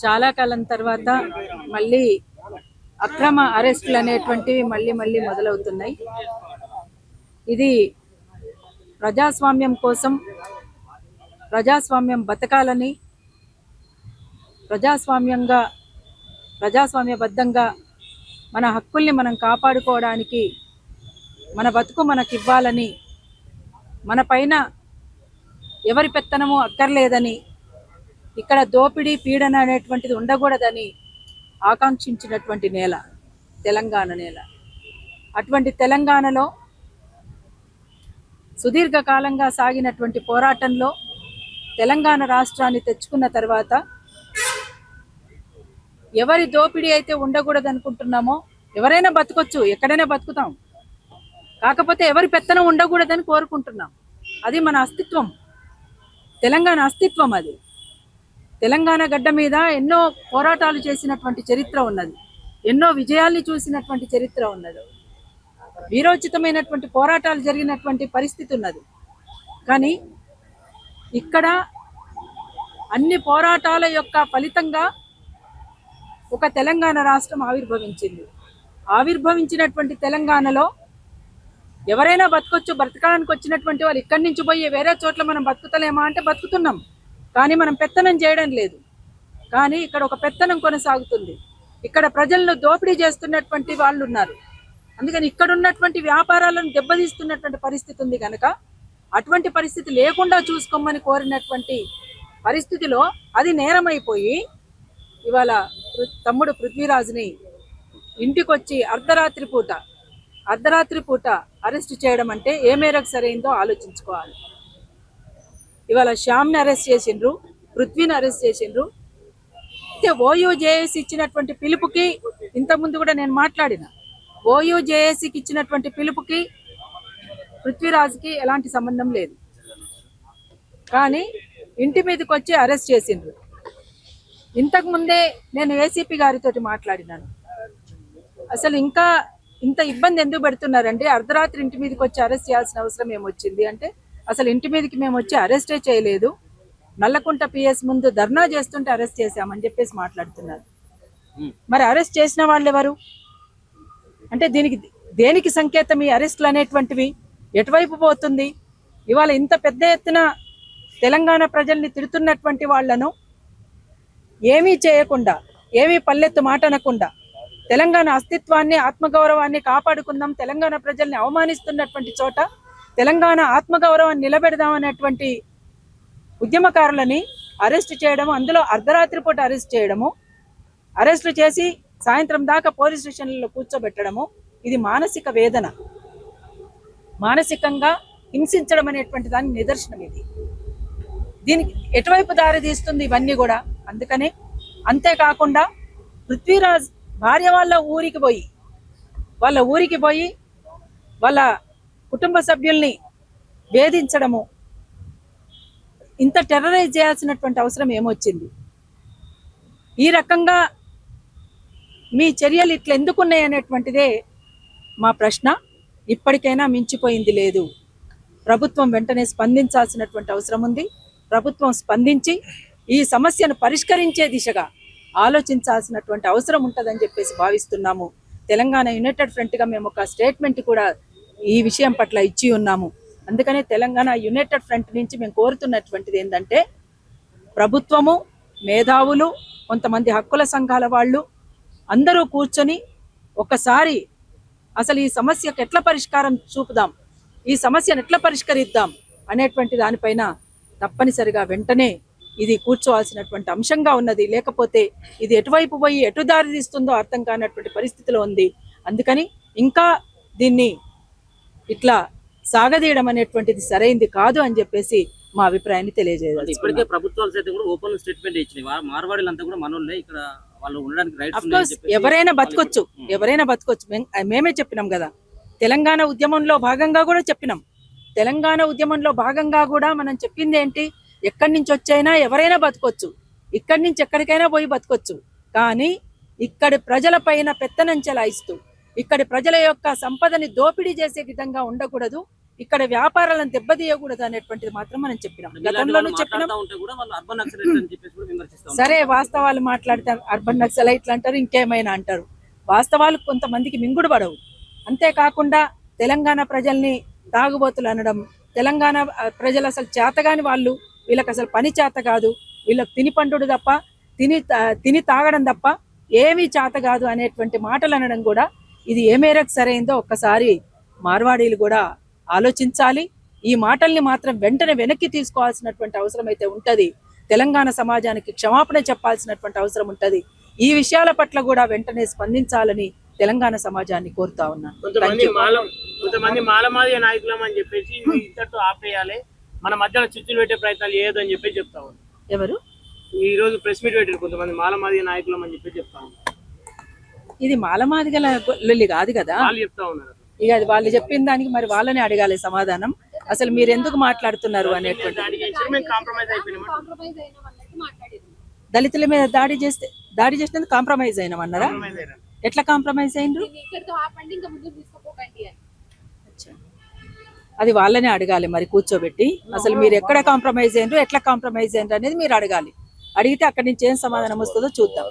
చాలా కాలం తర్వాత మళ్ళీ అక్రమ అరెస్టులు అనేటువంటివి మళ్ళీ మళ్ళీ మొదలవుతున్నాయి. ఇది ప్రజాస్వామ్యం కోసం, ప్రజాస్వామ్యం బతకాలని, ప్రజాస్వామ్యబద్ధంగా మన హక్కుల్ని మనం కాపాడుకోవడానికి మన బతుకు మనకి ఇవ్వాలని, మన పైన ఎవరి పెత్తనము అక్కర్లేదని, ఇక్కడ దోపిడీ పీడన అనేటువంటిది ఉండకూడదని ఆకాంక్షించినటువంటి నేల తెలంగాణ నేల. అటువంటి తెలంగాణలో సుదీర్ఘకాలంగా సాగినటువంటి పోరాటంలో తెలంగాణ రాష్ట్రాన్ని తెచ్చుకున్న తర్వాత ఎవరి దోపిడీ అయితే ఉండకూడదు అనుకుంటున్నామో, ఎవరైనా బతకొచ్చు, ఎక్కడైనా బతుకుతాం, కాకపోతే ఎవరి పెత్తనం ఉండకూడదని కోరుకుంటున్నాం. అది మన అస్తిత్వం, తెలంగాణ అస్తిత్వం. అది తెలంగాణ గడ్డ మీద ఎన్నో పోరాటాలు చేసినటువంటి చరిత్ర ఉన్నది, ఎన్నో విజయాల్ని చూసినటువంటి చరిత్ర ఉన్నది, వీరోచితమైనటువంటి పోరాటాలు జరిగినటువంటి పరిస్థితి ఉన్నది. కానీ ఇక్కడ అన్ని పోరాటాల యొక్క ఫలితంగా ఒక తెలంగాణ రాష్ట్రం ఆవిర్భవించింది. ఆవిర్భవించినటువంటి తెలంగాణలో ఎవరైనా బతకొచ్చు, బ్రతకడానికి వచ్చినటువంటి వాళ్ళు ఇక్కడి నుంచి పోయి వేరే చోట్ల మనం బతుకుతలేమా అంటే బతుకుతున్నాం, కానీ మనం పెత్తనం చేయడం లేదు. కానీ ఇక్కడ ఒక పెత్తనం కొనసాగుతుంది, ఇక్కడ ప్రజలను దోపిడీ చేస్తున్నటువంటి వాళ్ళు ఉన్నారు. అందుకని ఇక్కడ ఉన్నటువంటి వ్యాపారాలను దెబ్బతీస్తున్నటువంటి పరిస్థితి ఉంది. కనుక అటువంటి పరిస్థితి లేకుండా చూసుకోమని కోరినటువంటి పరిస్థితిలో అది నేరమైపోయి ఇవాళ తమ్ముడు పృథ్వీరాజ్ని ఇంటికొచ్చి అర్ధరాత్రి పూట అరెస్ట్ చేయడం అంటే ఏ మేరకు సరైందో ఆలోచించుకోవాలి. ఇవాళ శ్యామ్ని అరెస్ట్ చేసిండ్రు, పృథ్వీని అరెస్ట్ చేసిండ్రు. ఓయూజేఏసీ ఇచ్చినటువంటి పిలుపుకి, ఇంతకుముందు కూడా నేను మాట్లాడిన, ఓయూజేఏసీకి ఇచ్చినటువంటి పిలుపుకి పృథ్వీరాజ్కి ఎలాంటి సంబంధం లేదు. కానీ ఇంటి మీదకి వచ్చి అరెస్ట్ చేసిండ్రు. ఇంతకుముందే నేను ఏసీపీ గారితో మాట్లాడినాను. అసలు ఇంకా ఇంత ఇబ్బంది ఎందుకు పెడుతున్నారంటే, అర్ధరాత్రి ఇంటి మీదకి వచ్చి అరెస్ట్ చేయాల్సిన అవసరం ఏమొచ్చింది అంటే, అసలు ఇంటి మీదకి మేము వచ్చి అరెస్టే చేయలేదు, నల్లకుంట పిఎస్ ముందు ధర్నా చేస్తుంటే అరెస్ట్ చేశామని చెప్పేసి మాట్లాడుతున్నారు. మరి అరెస్ట్ చేసిన వాళ్ళు ఎవరు అంటే దేనికి సంకేతం ఈ అరెస్టులు అనేటువంటివి? ఎటువైపు పోతుంది? ఇవాళ ఇంత పెద్ద ఎత్తున తెలంగాణ ప్రజల్ని తిడుతున్నటువంటి వాళ్లను ఏమీ చేయకుండా, ఏమీ పల్లెత్తు మాట అనకుండా, తెలంగాణ అస్తిత్వాన్ని, ఆత్మగౌరవాన్ని కాపాడుకుందాం, తెలంగాణ ప్రజల్ని అవమానిస్తున్నటువంటి చోట తెలంగాణ ఆత్మగౌరవాన్ని నిలబెడదామనేటువంటి ఉద్యమకారులని అరెస్ట్ చేయడము, అందులో అర్ధరాత్రి పూట అరెస్ట్ చేయడము, అరెస్టులు చేసి సాయంత్రం దాకా పోలీస్ స్టేషన్లలో కూర్చోబెట్టడము, ఇది మానసిక వేదన, మానసికంగా హింసించడం అనేటువంటి దానికి నిదర్శనం. ఇది దీనికి ఎటువైపు దారి తీస్తుంది ఇవన్నీ కూడా. అందుకనే అంతేకాకుండా పృథ్వీరాజ్ భార్య వాళ్ళ ఊరికి పోయి వాళ్ళ కుటుంబ సభ్యుల్ని వేధించడము, ఇంత టెర్రరైజ్ చేయాల్సినటువంటి అవసరం ఏమొచ్చింది? ఈ రకంగా మీ చర్యలు ఇట్లా ఎందుకున్నాయి అనేటువంటిదే మా ప్రశ్న. ఇప్పటికైనా మించిపోయింది లేదు. ప్రభుత్వం వెంటనే స్పందించాల్సినటువంటి అవసరం ఉంది. ప్రభుత్వం స్పందించి ఈ సమస్యను పరిష్కరించే దిశగా ఆలోచించాల్సినటువంటి అవసరం ఉంటుందని చెప్పేసి భావిస్తున్నాము. తెలంగాణ యునైటెడ్ ఫ్రంట్గా మేము ఒక స్టేట్మెంట్ కూడా ఈ విషయం పట్ల ఇచ్చి ఉన్నాము. అందుకనే తెలంగాణ యునైటెడ్ ఫ్రంట్ నుంచి మేము కోరుతున్నటువంటిది ఏంటంటే, ప్రభుత్వము, మేధావులు, కొంతమంది హక్కుల సంఘాల వాళ్ళు అందరూ కూర్చొని ఒకసారి అసలు ఈ సమస్యకు ఎట్లా పరిష్కారం చూపుదాం, ఈ సమస్యను ఎట్లా పరిష్కరిద్దాం అనేటువంటి దానిపైన తప్పనిసరిగా వెంటనే ఇది కూర్చోవాల్సినటువంటి అంశంగా ఉన్నది. లేకపోతే ఇది ఎటువైపు పోయి ఎటు దారి తీస్తుందో అర్థం కానటువంటి పరిస్థితిలో ఉంది. అందుకని ఇంకా దీన్ని ఇట్లా సాగదీయడం అనేటువంటిది సరైంది కాదు అని చెప్పేసి మా అభిప్రాయాన్ని తెలియజేయాలి. ఇప్పటికే ప్రభుత్వాలు సైతం కూడా ఓపెన్ స్టేట్మెంట్ ఇచ్చినాయి, మార్వాడీలంతా కూడా మనోళ్ళే, ఇక్కడ వాళ్ళు ఉండడానికి రైట్స్ ఎవరైనా బతకొచ్చు. మేమే చెప్పినాం కదా, తెలంగాణ ఉద్యమంలో భాగంగా కూడా చెప్పినాం. తెలంగాణ ఉద్యమంలో భాగంగా కూడా మనం చెప్పింది ఏంటి? ఎక్కడి నుంచి వచ్చైనా ఎవరైనా బతకొచ్చు, ఇక్కడి నుంచి ఎక్కడికైనా పోయి బతకొచ్చు. కానీ ఇక్కడి ప్రజల పైన పెత్తనం చెలాయిస్తూ, ఇక్కడి ప్రజల యొక్క సంపదని దోపిడీ చేసే విధంగా ఉండకూడదు. ఇక్కడ వ్యాపారాలను దెబ్బతీయకూడదు అనేటువంటిది మాత్రం మనం చెప్పినాం. మీలాంటి గతంలోనూ వాళ్ళు చెప్పినాం. మాట్లాడుతూ ఉంటే కూడా వాళ్ళు అర్బన్ నక్సలైట్ అని చెప్పేసి కూడా విమర్శిస్తాం. సరే, వాస్తవాలు మాట్లాడితే అర్బన్ నక్సలైట్లు అంటారు, ఇంకేమైనా అంటారు. వాస్తవాలు కొంతమందికి మింగుడు పడవు. అంతేకాకుండా తెలంగాణ ప్రజల్ని తాగుబోతులు అనడం, తెలంగాణ ప్రజలు అసలు చేతగాని వాళ్ళు, వీళ్ళకి అసలు పని చేత కాదు, వీళ్ళకి తిని పండుడు తప్ప, తిని తాగడం తప్ప ఏమీ చేత కాదు అనేటువంటి మాటలు అనడం కూడా ఇది ఏ మేరకు సరైందో ఒక్కసారి మార్వాడీలు కూడా ఆలోచించాలి. ఈ మాటల్ని మాత్రం వెంటనే వెనక్కి తీసుకోవాల్సినటువంటి అవసరం అయితే ఉంటది. తెలంగాణ సమాజానికి క్షమాపణ చెప్పాల్సినటువంటి అవసరం ఉంటది. ఈ విషయాల పట్ల కూడా వెంటనే స్పందించాలని తెలంగాణ సమాజాన్ని కోరుతా ఉన్నాను. కొంతమంది మాలమాదిగ నాయకులం అని చెప్పేసి ఇంతటితో ఆపేయాలి, మన మధ్యలో చిచ్చులు పెట్టే ప్రయత్నాలు చేయొద్దు అని చెప్పి చెప్తా ఉన్నారు. ఎవరు ఈ రోజు ప్రెస్ మీట్ పెట్టారు కొంతమంది మాలమాదిగ నాయకులం అని చెప్పి చెప్తా ఉన్నారు. ఇది మాలమాదిగల లొల్లి కాదు కదా. వాళ్ళు చెప్తా ఉన్నారు. ఇక అది వాళ్ళు చెప్పిన దానికి మరి వాళ్ళని అడగాలి సమాధానం. అసలు మీరు ఎందుకు మాట్లాడుతున్నారు అనేటువంటి. దళితుల మీద దాడి చేసినందుకు కాంప్రమైజ్ అయినామన్నారా? ఎట్లా కాంప్రమైజ్ అయిండ్రు? అది వాళ్ళనే అడగాలి మరి కూర్చోబెట్టి. అసలు మీరు ఎక్కడ కాంప్రమైజ్ అయ్యిండ్రు, ఎట్లా కాంప్రమైజ్ అయ్యిండ్రు అనేది మీరు అడగాలి. అడిగితే అక్కడి నుంచి ఏం సమాధానం వస్తుందో చూద్దాం.